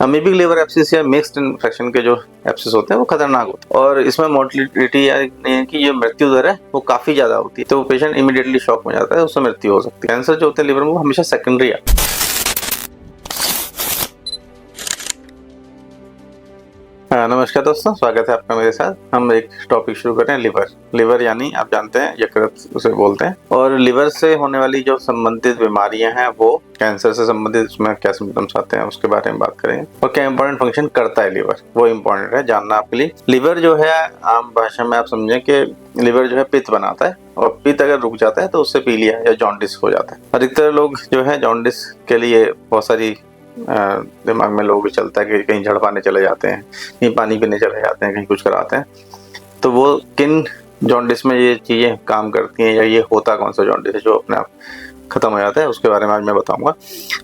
Amoebic liver abscess या mixed infection के जो एब्सिस होते हैं वो खतरनाक होते हैं और इसमें मोर्टिलिटी यानी कि जो मृत्यु दर है वो काफी ज्यादा होती है, तो पेशेंट इमीडिएटली शॉक में जाता है, उससे मृत्यु हो सकती है। कैंसर जो होते हैं लिवर में वो हमेशा सेकेंडरी है। नमस्कार दोस्तों, स्वागत है आपका मेरे साथ। हम एक टॉपिक शुरू कर रहे हैं लिवर यानी आप जानते हैं यकृत उसे बोलते हैं। और लिवर से होने वाली जो संबंधित बीमारियां हैं वो कैंसर से संबंधित, उसमें क्या सिम्टम्स आते हैं उसके बारे में बात करेंगे और क्या इंपॉर्टेंट फंक्शन करता है लिवर, वो इम्पोर्टेंट है जानना आपके लिए। लिवर जो है आम भाषा में आप समझें कि लिवर जो है पित्त बनाता है और पित्त अगर रुक जाता है तो उससे पीलिया या जॉन्डिस हो जाता है। अधिकतर लोग जो है जॉन्डिस के लिए बहुत सारी दिमाग में लोग भी चलता है कि कहीं झड़ पाने चले जाते हैं, कहीं पानी पीने चले जाते हैं, कहीं कुछ कराते हैं। तो वो किन जॉन्डिस में ये चीज़ें काम करती हैं या ये होता कौन सा जॉन्डिस है जो अपने आप खत्म हो जाता है, उसके बारे में आज मैं बताऊंगा।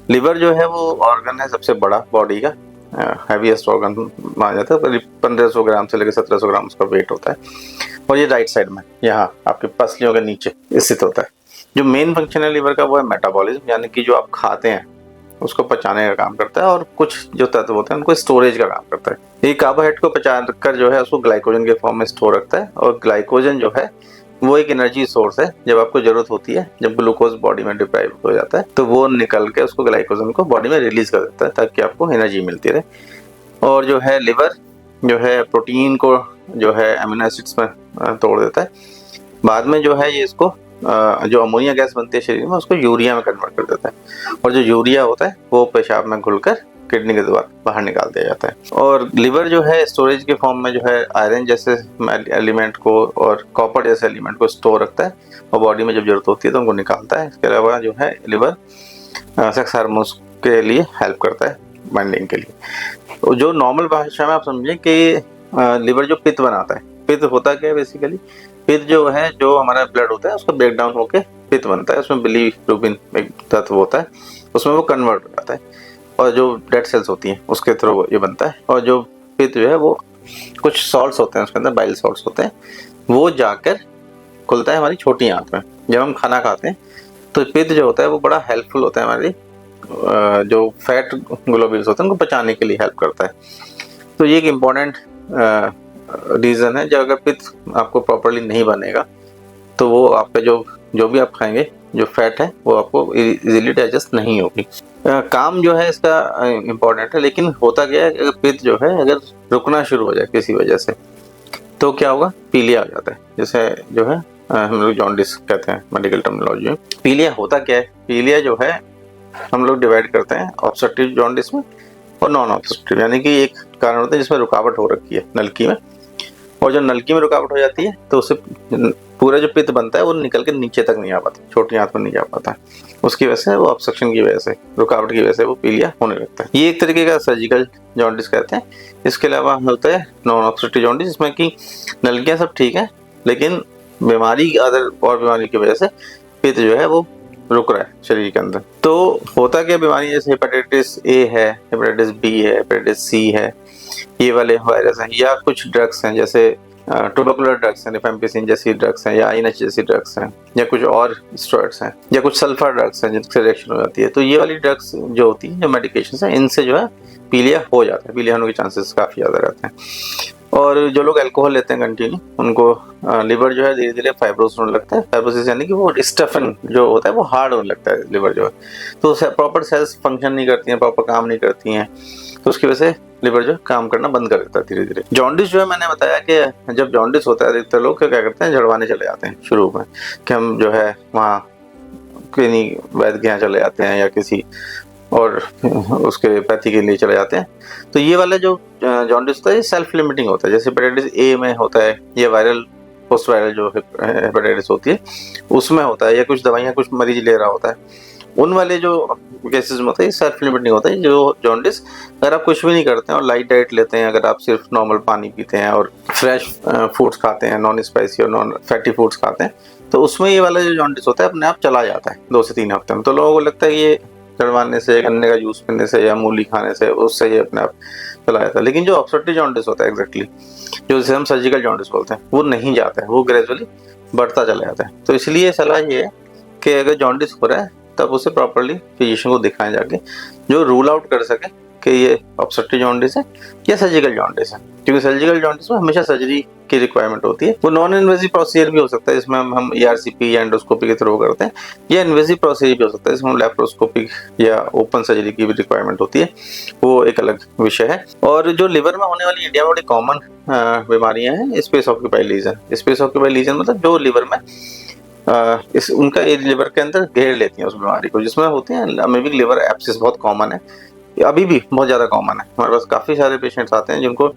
लिवर जो है वो ऑर्गन है सबसे बड़ा बॉडी का, हैवीएस्ट ऑर्गन माना जाता है। करीब 1500 ग्राम से लेकर 1700 ग्राम उसका वेट होता है और ये राइट साइड में यहाँ आपकी पसलियों के नीचे स्थित होता है। जो मेन फंक्शन है लिवर का वो है मेटाबॉलिज्म, यानी कि जो आप खाते हैं उसको पचाने का काम करता है और कुछ जो तत्व होते हैं उनको स्टोरेज का काम करता है। ये कार्बोहाइड्रेट को पचा कर जो है उसको ग्लाइकोजन के फॉर्म में स्टोर रखता है और ग्लाइकोजन जो है वो एक एनर्जी सोर्स है। जब आपको जरूरत होती है, जब ग्लूकोज बॉडी में डिप्राइव हो जाता है तो वो निकल के उसको ग्लाइकोजन को बॉडी में रिलीज कर देता है ताकि आपको एनर्जी मिलती रहे। और जो है लिवर जो है प्रोटीन को जो है अमीनो एसिड्स में तोड़ देता है। बाद में जो है ये इसको जो अमोनिया गैस बनती है शरीर में उसको यूरिया में कन्वर्ट कर देता है और जो यूरिया होता है वो पेशाब में घुलकर किडनी के द्वारा बाहर निकाल दिया जाता है। और लिवर जो है स्टोरेज के फॉर्म में जो है आयरन जैसे एलिमेंट को और कॉपर जैसे एलिमेंट को स्टोर रखता है और बॉडी में जब जरूरत होती है तो उनको निकालता है। इसके अलावा जो है लिवर सेक्स हार्मोन्स के लिए हेल्प करता है, बाइंडिंग के लिए। तो जो नॉर्मल भाषा में आप समझे कि लिवर जो पित्त बनाता है, पित्त होता क्या है बेसिकली, पित्त जो है जो हमारा ब्लड होता है उसका ब्रेक डाउन होकर पित्त बनता है। उसमें बिलीरुबिन एक तत्व होता है, उसमें वो कन्वर्ट हो जाता है और जो डेड सेल्स होती हैं उसके थ्रू ये बनता है। और जो पित्त जो है वो कुछ सॉल्ट्स होते हैं उसके अंदर, बाइल सॉल्ट्स होते हैं, वो जाकर खुलता है हमारी छोटी आंत में। जब हम खाना खाते हैं तो पित्त जो होता है वो बड़ा हेल्पफुल होता है, हमारी जो फैट ग्लोब्यूल्स होते हैं उनको पचाने के लिए हेल्प करता है। तो ये एक इम्पॉर्टेंट रीज़न है। जब अगर पित्त आपको प्रॉपरली नहीं बनेगा तो वो आपका जो भी आप खाएंगे जो फैट है वो आपको इजीली डाइजेस्ट नहीं होगी। काम जो है इसका इम्पोर्टेंट है, लेकिन होता क्या है अगर पित्त जो है अगर रुकना शुरू हो जाए किसी वजह से तो क्या होगा, पीलिया हो जाता है। जैसे जो है हम लोग जॉन्डिस कहते हैं मेडिकल टर्मिनोलॉजी में। पीलिया होता क्या है, पीलिया जो है हम लोग डिवाइड करते हैं ऑब्स्ट्रक्टिव जॉन्डिस में और नॉन ऑब्स्ट्रक्टिव, यानी कि एक कारण होता है जिसमें रुकावट हो रखी है नलकी में, और जब नलकी में रुकावट हो जाती है तो उससे पूरा जो पित्त बनता है वो निकल के नीचे तक नहीं आ पाता, छोटी आंत में नहीं जा पाता। उसकी वजह से वो ऑब्स्ट्रक्शन की वजह से, रुकावट की वजह से वो पीलिया होने लगता है। ये एक तरीके का सर्जिकल जॉन्डिस कहते हैं। इसके अलावा होता है नॉन ऑब्स्ट्रक्टिव जॉन्डिस, जिसमें कि नलकियाँ सब ठीक है लेकिन बीमारी अदर और बीमारी की वजह से पित्त जो है वो रुक रहा है शरीर के अंदर। तो होता क्या, बीमारी जैसे हेपेटाइटिस ए है, हेपेटाइटिस बी है, हेपेटाइटिस सी है, ये वाले वायरस हैं, या कुछ ड्रग्स हैं जैसे ट्यूबरकुलर ड्रग्स हैं, रिफेम्पिसिन जैसी ड्रग्स हैं, या आईएनएच जैसी ड्रग्स हैं, या कुछ और स्टेरॉइड्स हैं, या कुछ सल्फर ड्रग्स हैं जिनसे रिएक्शन हो जाती है। तो ये वाली ड्रग्स जो होती हैं, जो मेडिकेशंस हैं, इनसे जो है पीलिया हो जाता है, पीलिया होने के चांसेस काफ़ी ज़्यादा रहते हैं। और जो लोग अल्कोहल लेते हैं कंटिन्यू, उनको लिवर जो है धीरे धीरे फाइब्रोस होने लगता है। फाइब्रोसिस यानी कि वो स्टफन जो होता है वो हार्ड होने लगता है लिवर जो है, तो प्रॉपर सेल्स फंक्शन नहीं करती हैं, प्रॉपर काम नहीं करती हैं, तो उसकी वजह से लिवर जो काम करना बंद कर देता है धीरे धीरे। जॉन्डिस जो है, मैंने बताया कि जब जॉन्डिस होता है अधिकतर लोग क्या करते हैं, झड़वाने चले जाते हैं शुरू में, कि हम जो है वहाँ किन्हीं वैद्य के यहाँ चले जाते हैं या किसी और उसके पैथी के लिए चले जाते हैं। तो ये वाला जो जॉन्डिस होता है ये सेल्फ लिमिटिंग होता है। जैसे हेपेटाइटिस ए में होता है, ये वायरल पोस्ट वायरल जो हेपेटाइटिस होती है उसमें होता है, या कुछ दवाइयाँ कुछ मरीज ले रहा होता है, उन वाले जो केसेस में होता है सेल्फ लिमिटिंग होता है। जो जॉन्डिस अगर आप कुछ भी नहीं करते हैं और लाइट डाइट लेते हैं, अगर आप सिर्फ नॉर्मल पानी पीते हैं और फ्रेश फूड्स खाते हैं, नॉन स्पाइसी और नॉन फैटी फूड्स खाते हैं, तो उसमें ये वाला जो जॉन्डिस होता है अपने आप चला जाता है 2 से 3 हफ्ते में। तो लोगों को लगता है ये चढ़वाने से, गन्ने का जूस पीने से या मूली खाने से उससे ये अपने आप चला जाता है। लेकिन जो ऑब्स्ट्रक्टिव जॉन्डिस होता है एग्जैक्टली, जो जिसे हम सर्जिकल जॉन्डिस बोलते हैं, वो नहीं जाता है, वो ग्रेजुअली बढ़ता चला जाता है। तो इसलिए सलाह ये है कि अगर जॉन्डिस हो रहा है तब उसे प्रॉपरली फिजिशियन को दिखाएं जाके, जो रूल आउट कर सके कि ये ऑब्स्ट्रक्टिव जॉन्डिस है या सर्जिकल जॉन्डिस है, क्योंकि सर्जिकल जॉन्डिस में हमेशा सर्जरी की रिक्वायरमेंट होती है। वो नॉन इन्वेजिव प्रोसीजर भी हो सकता है जिसमें हम ERCP या एंडोस्कोपी के थ्रू करते हैं, या इन्वेजिव प्रोसीजर भी हो सकता है जिसमें लैप्रोस्कोपी या ओपन सर्जरी की भी रिक्वायरमेंट होती है, वो एक अलग विषय है। और जो लिवर में होने वाली इंडिया में बड़ी कॉमन बीमारियां हैं, space occupied lesion. Space occupied lesion मतलब जो लिवर में उनका लिवर के अंदर घेर लेती हैं उस बीमारी को, जिसमें होते हैं अमीबिक लिवर एब्सिस, बहुत कॉमन है, अभी भी बहुत ज्यादा कॉमन है। हमारे पास काफी सारे पेशेंट्स आते हैं जिनको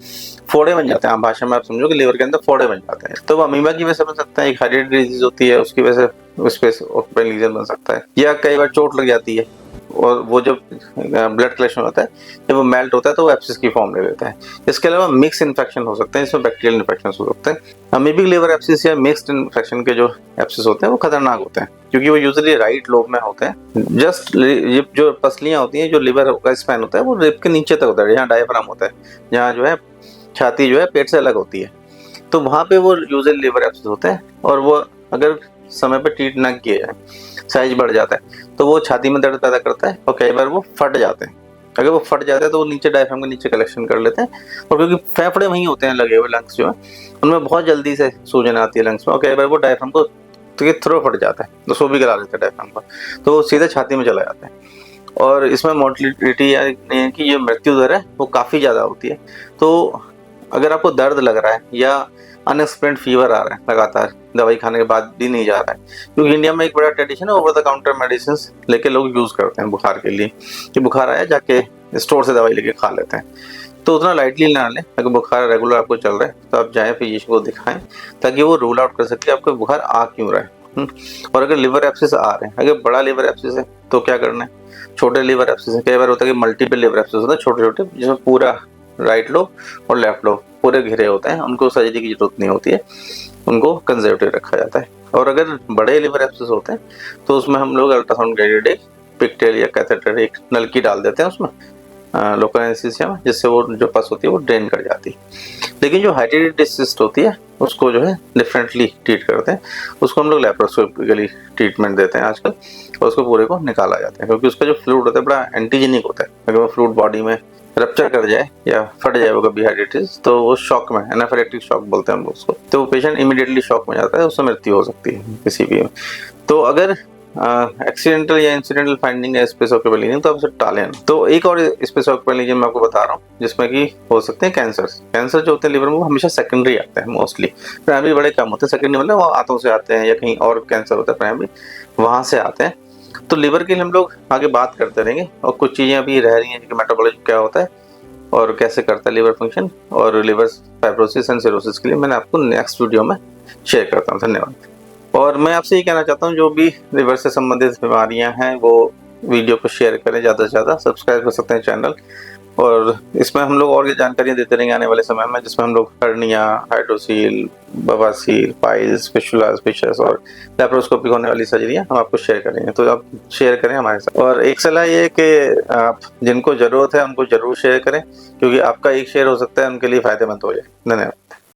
फोड़े बन जाते हैं, आम भाषा में आप समझो कि लिवर के अंदर फोड़े बन जाते हैं। तो वो अमीबा की वजह से बन सकता है, एक हेरिडिटरी डिजीज होती है उसकी वजह से स्पेस ऑक्यूपाइड लीजन बन सकता है, या कई बार चोट लग जाती है और वो जब ब्लड कलेक्शन होता है, जब वो मेल्ट होता है तो वो एब्सिस की फॉर्म ले लेता है। इसके अलावा मिक्स इन्फेक्शन हो सकते हैं, इसमें बैक्टीरियल इन्फेक्शन हो सकते हैं। अमीबिक लिवर एब्सिस या मिक्स्ड इन्फेक्शन के जो एब्सिस होते हैं वो खतरनाक होते हैं, क्योंकि वो यूजुअली राइट लोब में होते हैं। जस्ट जो पसलियां होती हैं, जो लिवर का स्पैन होता है वो रिब के नीचे तक होता है, जहाँ डायफ्राम होता है, जहाँ जो है छाती जो है पेट से अलग होती है, तो वहाँ पे वो यूजुअली लिवर एब्सिस होते हैं। और वो अगर समय पे ट्रीट ना किए जाए, साइज बढ़ जाता है तो वो छाती में दर्द पैदा करता है और कई बार वो फट जाते हैं। अगर वो फट जाते हैं तो वो नीचे डायफ्राम के नीचे कलेक्शन कर लेते हैं, और क्योंकि फेफड़े वहीं होते हैं लगे हुए, लंग्स जो है उनमें बहुत जल्दी से सूजन आती है लंग्स में, और कई बार वो डायफ्राम को थ्रो फट जाता है तो सो भी करा लेते हैं डायफ्राम को, तो वो सीधे छाती में चला जाता है। और इसमें मोर्टिलिटी यानी कि ये मृत्यु दर है वो काफ़ी ज़्यादा होती है। तो अगर आपको दर्द लग रहा है या अनएक्सप्लेन्ड फीवर आ रहा है लगातार, दवाई खाने के बाद भी नहीं जा रहा है, क्योंकि इंडिया में एक बड़ा ट्रेडिशन है ओवर द काउंटर मेडिसिन लेके लोग यूज करते हैं बुखार के लिए, कि बुखार आया जाके स्टोर से दवाई लेके खा लेते हैं, तो उतना लाइटली ना लें। अगर बुखार रेगुलर आपको चल रहा है तो आप जाएं फिजिशियन को दिखाएं, ताकि वो रूल आउट कर सके आपको बुखार आ क्यों रहा है। और अगर लिवर एब्सिस आ रहे हैं, अगर बड़ा लिवर एब्सिस है तो क्या करना है, छोटे लिवर एब्सिस है, कई बार होता है कि मल्टीपल लिवर एब्सिस होता है छोटे छोटे, जिसमें पूरा राइट लोब और लेफ्ट लोब पूरे घिरे होते हैं, उनको सर्जरी की जरूरत नहीं होती है, उनको कंजर्वेटिव रखा जाता है। और अगर बड़े लिवर एब्सिस होते हैं तो उसमें हम लोग अल्ट्रासाउंड गाइडेड एक पिक्टेल या कैथेटर, एक नलकी डाल देते हैं उसमें लोकल एनेस्थीसिया में, जिससे वो जो पस होती है वो ड्रेन कर जाती है। लेकिन जो हेरिडिटरी सिस्ट होती है उसको जो है डिफरेंटली ट्रीट करते हैं, उसको हम लोग लैप्रोस्कोपिकली ट्रीटमेंट देते हैं आजकल, और उसको पूरे को निकाला जाता है, क्योंकि उसका जो फ्लूइड होता है बड़ा एंटीजेनिक होता है। अगर वो फ्लूइड बॉडी में रप्चर कर जाए या फट जाए वो कभी हेरिडिटीज, तो वो शॉक में, एनाफिलेक्टिक शॉक बोलते हैं हम लोग उसको, तो वो पेशेंट इमीडिएटली शॉक में जाता है, उससे मृत्यु हो सकती है किसी भी में। तो अगर एक्सीडेंटल या इंसिडेंटल फाइंडिंग है स्पेस ऑक्यूपाइड लीजन, तो आप उसे टालें ना। तो एक और स्पेस ऑक्यूपाइड लीजन मैं आपको बता रहा हूँ जिसमें कि हो सकते हैं कैंसर जो होते हैं लिवर में, वो हमेशा सेकेंडरी आते हैं मोस्टली, प्राइमरी बड़े कम होते हैं। सेकेंडरी मतलब वो आंतों से आते हैं या कहीं और कैंसर होता है प्राइमरी, वहाँ से आते हैं। तो लिवर के लिए हम लोग आगे बात करते रहेंगे, और कुछ चीज़ें अभी रह रही हैं कि मेटाबॉलिज्म क्या होता है और कैसे करता है लिवर फंक्शन, और लिवर फाइब्रोसिस एंड सिरोसिस के लिए मैंने आपको नेक्स्ट वीडियो में शेयर करता हूँ। धन्यवाद। और मैं आपसे ये कहना चाहता हूँ, जो भी लिवर से संबंधित बीमारियां हैं वो वीडियो को शेयर करें ज़्यादा से ज़्यादा, सब्सक्राइब कर सकते हैं चैनल, और इसमें हम लोग और भी जानकारियाँ देते रहेंगे आने वाले समय में, जिसमें हम लोग हर्निया, हाइड्रोसील, बवासीर, पाइल्स, फिस्टुला, फिशर्स और लैप्रोस्कोपिक होने वाली सर्जरियाँ हम आपको शेयर करेंगे। तो आप शेयर करें हमारे साथ, और एक सलाह ये है कि आप जिनको ज़रूरत है उनको ज़रूर शेयर करें, क्योंकि आपका एक शेयर हो सकता है उनके लिए फ़ायदेमंद हो जाए। धन्यवाद।